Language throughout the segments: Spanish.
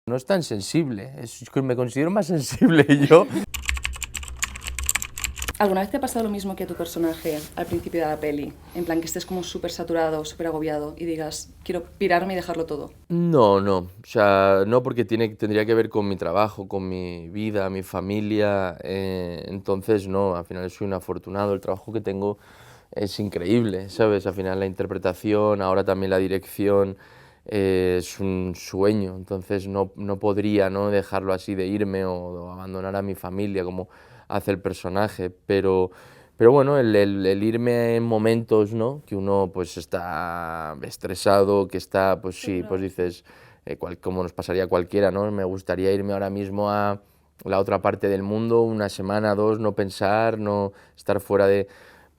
No es tan sensible, es que me considero más sensible yo. ¿Alguna vez te ha pasado lo mismo que a tu personaje al principio de la peli? En plan, que estés como súper saturado, súper agobiado y digas, quiero pirarme y dejarlo todo. No, no, o sea, no porque tendría que ver con mi trabajo, con mi vida, mi familia, entonces no, al final soy un afortunado, el trabajo que tengo es increíble, ¿sabes? Al final la interpretación, ahora también la dirección, es un sueño, entonces no podría, ¿no?, dejarlo así de irme o abandonar a mi familia como hace el personaje, pero bueno, el irme en momentos, ¿no?, que uno pues está estresado, que está, pues sí, pues dices, como nos pasaría a cualquiera, ¿no? Me gustaría irme ahora mismo a la otra parte del mundo, una semana, dos, no pensar, no estar fuera de...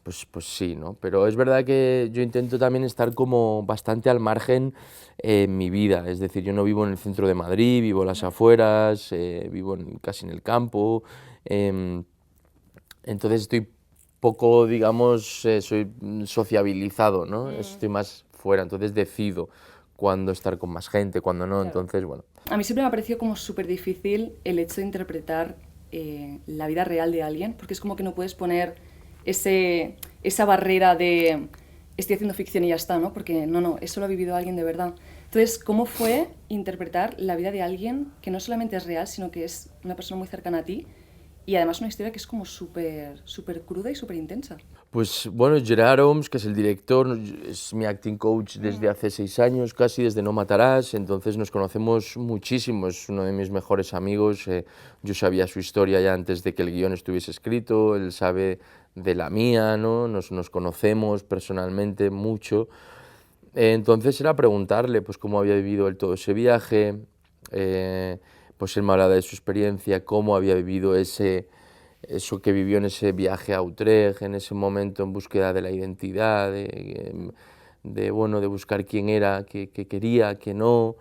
Pues sí, ¿no? Pero es verdad que yo intento también estar como bastante al margen en mi vida, es decir, yo no vivo en el centro de Madrid, vivo en las afueras, vivo casi en el campo, em, entonces estoy poco, digamos, soy sociabilizado, ¿no? Estoy más fuera, entonces decido cuándo estar con más gente, cuándo no, Claro. entonces, bueno. A mí siempre me ha parecido como súper difícil el hecho de interpretar la vida real de alguien, porque es como que no puedes poner esa barrera de estoy haciendo ficción y ya está, ¿no? Porque no, eso lo ha vivido alguien de verdad. Entonces, ¿cómo fue interpretar la vida de alguien que no solamente es real, sino que es una persona muy cercana a ti y además una historia que es como súper cruda y súper intensa? Pues bueno, Gerard Homs, que es el director, es mi acting coach desde hace 6 años, casi desde No Matarás, entonces nos conocemos muchísimo, es uno de mis mejores amigos, yo sabía su historia ya antes de que el guión estuviese escrito, él sabe de la mía, ¿no? Nos conocemos personalmente mucho, entonces era preguntarle pues cómo había vivido él todo ese viaje, pues él me hablaba de su experiencia, cómo había vivido eso que vivió en ese viaje a Utrecht, en ese momento en búsqueda de la identidad, bueno, de buscar quién era, qué quería, qué no.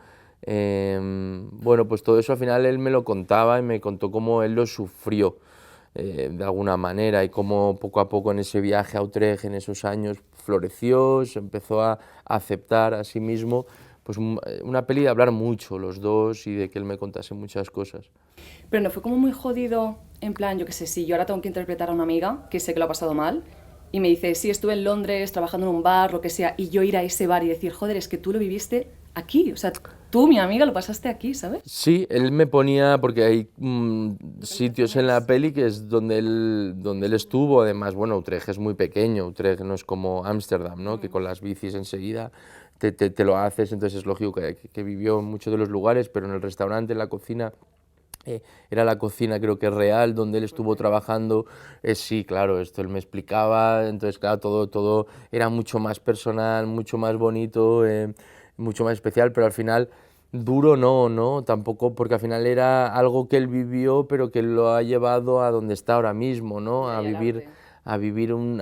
Bueno, pues todo eso al final él me lo contaba y me contó cómo él lo sufrió de alguna manera y cómo poco a poco en ese viaje a Utrecht, en esos años, floreció, se empezó a aceptar a sí mismo. Pues una peli de hablar mucho los dos y de que él me contase muchas cosas. Pero no fue como muy jodido, en plan, yo qué sé, si yo ahora tengo que interpretar a una amiga que sé que lo ha pasado mal y me dice, sí, estuve en Londres trabajando en un bar, lo que sea, y yo ir a ese bar y decir, joder, es que tú lo viviste aquí, o sea, tú, mi amiga, lo pasaste aquí, ¿sabes? Sí, él me ponía, porque hay sitios en la peli que es donde él estuvo, además, bueno, Utrecht es muy pequeño, Utrecht no es como Ámsterdam, ¿no? Que con las bicis enseguida te lo haces, entonces es lógico que vivió en muchos de los lugares, pero en el restaurante, en la cocina, era la cocina creo que real, donde él estuvo trabajando, sí, claro, esto él me explicaba, entonces claro, todo era mucho más personal, mucho más bonito, mucho más especial, pero al final duro no, tampoco, porque al final era algo que él vivió, pero que lo ha llevado a donde está ahora mismo, ¿no? Ya, y al arte. A vivir un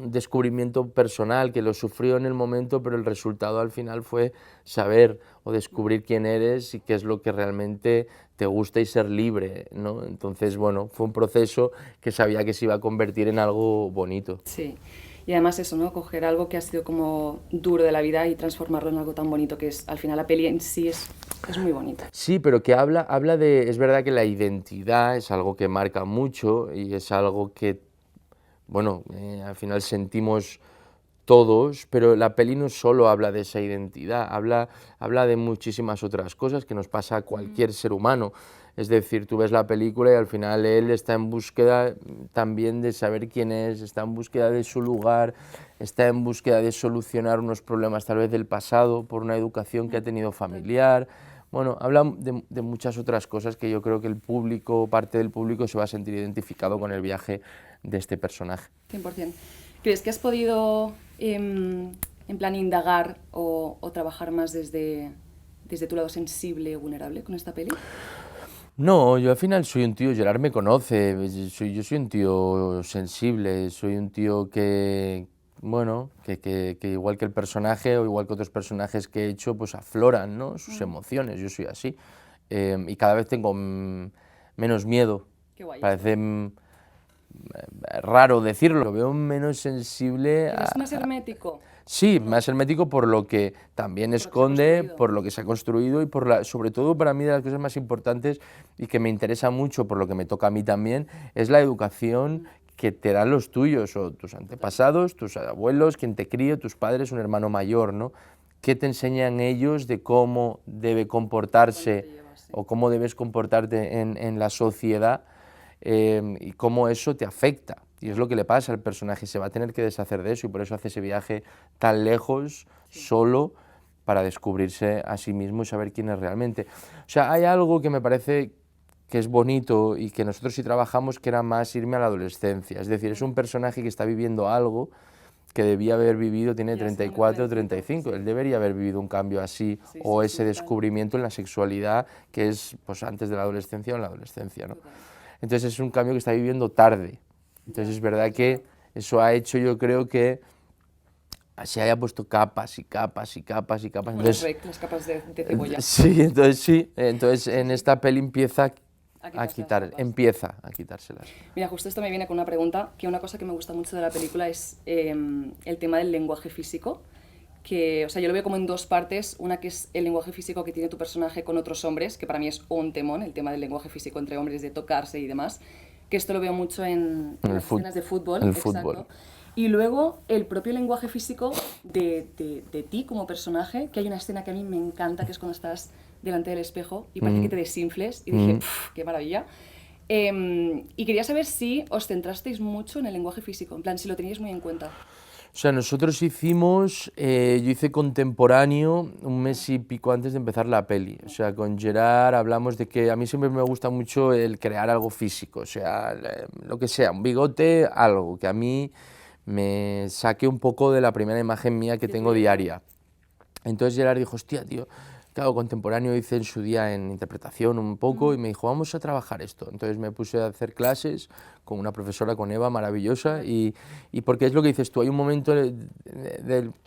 descubrimiento personal que lo sufrió en el momento, pero el resultado al final fue saber o descubrir quién eres y qué es lo que realmente te gusta y ser libre, ¿no? Entonces, bueno, fue un proceso que sabía que se iba a convertir en algo bonito. Sí. Y además eso, ¿no? Coger algo que ha sido como duro de la vida y transformarlo en algo tan bonito que es, al final la peli en sí es muy bonita. Sí, pero que habla de, es verdad que la identidad es algo que marca mucho y es algo que, bueno, al final sentimos todos, pero la peli no solo habla de esa identidad, habla de muchísimas otras cosas que nos pasa a cualquier ser humano. Es decir, tú ves la película y al final él está en búsqueda también de saber quién es, está en búsqueda de su lugar, está en búsqueda de solucionar unos problemas tal vez del pasado por una educación que ha tenido familiar. Bueno, habla de muchas otras cosas que yo creo que el público, parte del público, se va a sentir identificado con el viaje de este personaje. 100%. ¿Crees que has podido, en plan, indagar o trabajar más desde tu lado sensible o vulnerable con esta peli? No, yo al final soy un tío, Gerard me conoce, yo soy un tío sensible, soy un tío que, bueno, que igual que el personaje o igual que otros personajes que he hecho, pues afloran, ¿no?, sus emociones, yo soy así. Y cada vez tengo menos miedo, Qué guay esto. parece raro decirlo, lo veo menos sensible ¿Eres más hermético? Sí, más hermético por lo que también esconde, construido. por lo que se ha construido y sobre todo para mí de las cosas más importantes y que me interesa mucho por lo que me toca a mí también, es la educación que te dan los tuyos o tus antepasados, tus abuelos, quien te crió, tus padres, un hermano mayor, ¿no? ¿Qué te enseñan ellos de cómo debe comportarse o cómo debes comportarte en la sociedad y cómo eso te afecta? Y es lo que le pasa al personaje, se va a tener que deshacer de eso y por eso hace ese viaje tan lejos, solo, para descubrirse a sí mismo y saber quién es realmente. O sea, hay algo que me parece que es bonito y que nosotros sí trabajamos, que era más irme a la adolescencia. Es decir, es un personaje que está viviendo algo que debía haber vivido, tiene 34 o 35, él debería haber vivido un cambio así, o ese descubrimiento en la sexualidad que es pues, antes de la adolescencia o en la adolescencia, ¿no? Entonces es un cambio que está viviendo tarde. Entonces es verdad que eso ha hecho, yo creo que se haya puesto capas y capas y capas y capas. Como las capas de cebolla. Sí, entonces en esta peli empieza empieza a quitárselas. Mira, justo esto me viene con una pregunta, que una cosa que me gusta mucho de la película es el tema del lenguaje físico, que, o sea, yo lo veo como en dos partes, una que es el lenguaje físico que tiene tu personaje con otros hombres, que para mí es un temón, el tema del lenguaje físico entre hombres, de tocarse y demás, que esto lo veo mucho en las escenas de fútbol. El fútbol. Y luego el propio lenguaje físico de ti como personaje, que hay una escena que a mí me encanta, que es cuando estás delante del espejo y parece que te desinfles, y dije, qué maravilla. Y quería saber si os centrasteis mucho en el lenguaje físico, en plan, si lo teníais muy en cuenta. O sea, nosotros hicimos, yo hice contemporáneo un mes y pico antes de empezar la peli. O sea, con Gerard hablamos de que a mí siempre me gusta mucho el crear algo físico, o sea, lo que sea, un bigote, algo que a mí me saque un poco de la primera imagen mía que tengo diaria. Entonces Gerard dijo, hostia, tío, claro, contemporáneo hice en su día en interpretación un poco y me dijo, vamos a trabajar esto. Entonces me puse a hacer clases con una profesora, con Eva, maravillosa, y porque es lo que dices tú, hay un momento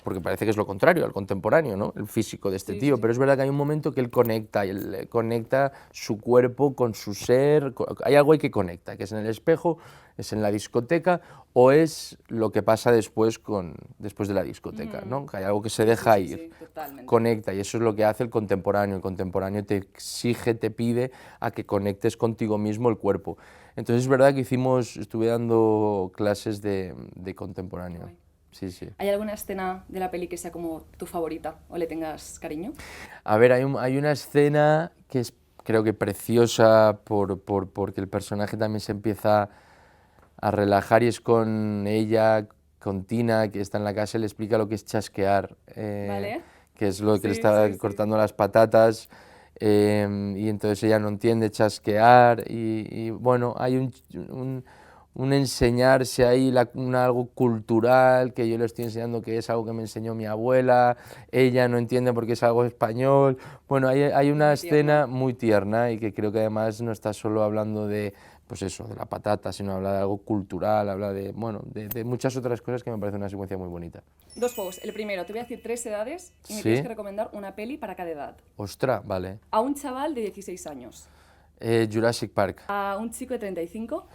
porque parece que es lo contrario al contemporáneo, ¿no? El físico de este tío, pero es verdad que hay un momento que él conecta, y él conecta su cuerpo con su ser, hay algo ahí que conecta, que es en el espejo, es en la discoteca, o es lo que pasa después de la discoteca, ¿no? Que hay algo que se deja ir, conecta, y eso es lo que hace el contemporáneo te exige, te pide a que conectes contigo mismo el cuerpo. Entonces es verdad que estuve dando clases de contemporáneo. Sí, sí. ¿Hay alguna escena de la peli que sea como tu favorita o le tengas cariño? A ver, hay una escena que es, creo que preciosa porque el personaje también se empieza a relajar y es con ella, con Tina, que está en la casa y le explica lo que es chasquear, ¿Vale? que es lo que le está cortando las patatas. Y entonces ella no entiende chasquear y bueno, hay un enseñarse ahí, algo cultural que yo le estoy enseñando que es algo que me enseñó mi abuela, ella no entiende porque es algo español. Bueno, hay una escena muy tierna y que creo que además no está solo hablando de, pues eso, de la patata, sino habla de algo cultural, habla de, bueno, de muchas otras cosas que me parece una secuencia muy bonita. Dos juegos. El primero, te voy a decir 3 edades y me tienes que recomendar una peli para cada edad. Ostras, vale. A un chaval de 16 años. Jurassic Park. A un chico de 35.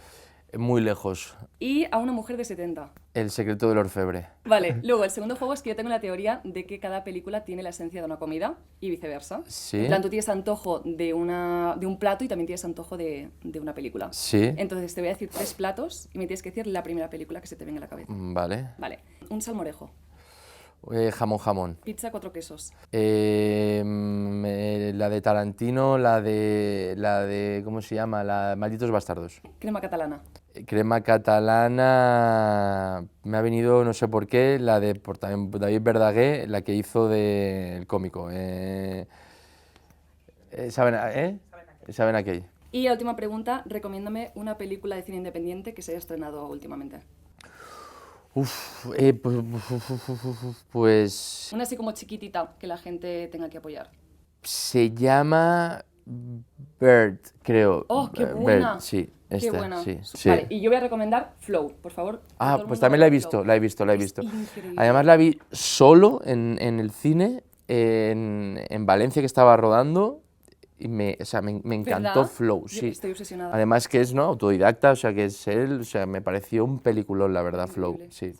Muy lejos. Y a una mujer de 70. El secreto del orfebre. Vale, luego el segundo juego es que yo tengo la teoría de que cada película tiene la esencia de una comida y viceversa. Sí. En plan, tú tienes antojo de un plato y también tienes antojo de una película. Sí. Entonces te voy a decir 3 platos y me tienes que decir la primera película que se te venga a la cabeza. Vale. Vale. Un salmorejo. Jamón. Pizza 4 quesos. La de Tarantino, la de ¿cómo se llama? La Malditos Bastardos. Crema catalana. Crema catalana, me ha venido, no sé por qué, la de también David Verdaguer, la que hizo del cómico. ¿Saben aquel? Y la última pregunta, recomiéndame una película de cine independiente que se haya estrenado últimamente. Pues... Una así como chiquitita, que la gente tenga que apoyar. Se llama Bird, creo. ¡Oh, qué buena! Bird, sí, ¡Qué buena! sí. Vale, y yo voy a recomendar Flow, por favor. Pues también la he visto, la he visto. Increíble. Además la vi solo en el cine, en Valencia, que estaba rodando, y me encantó. ¿Verdad? Flow, Yo sí. estoy obsesionada. Además que es, ¿no?, autodidacta, o sea, que es él, o sea, me pareció un peliculón, la verdad, Flow, sí.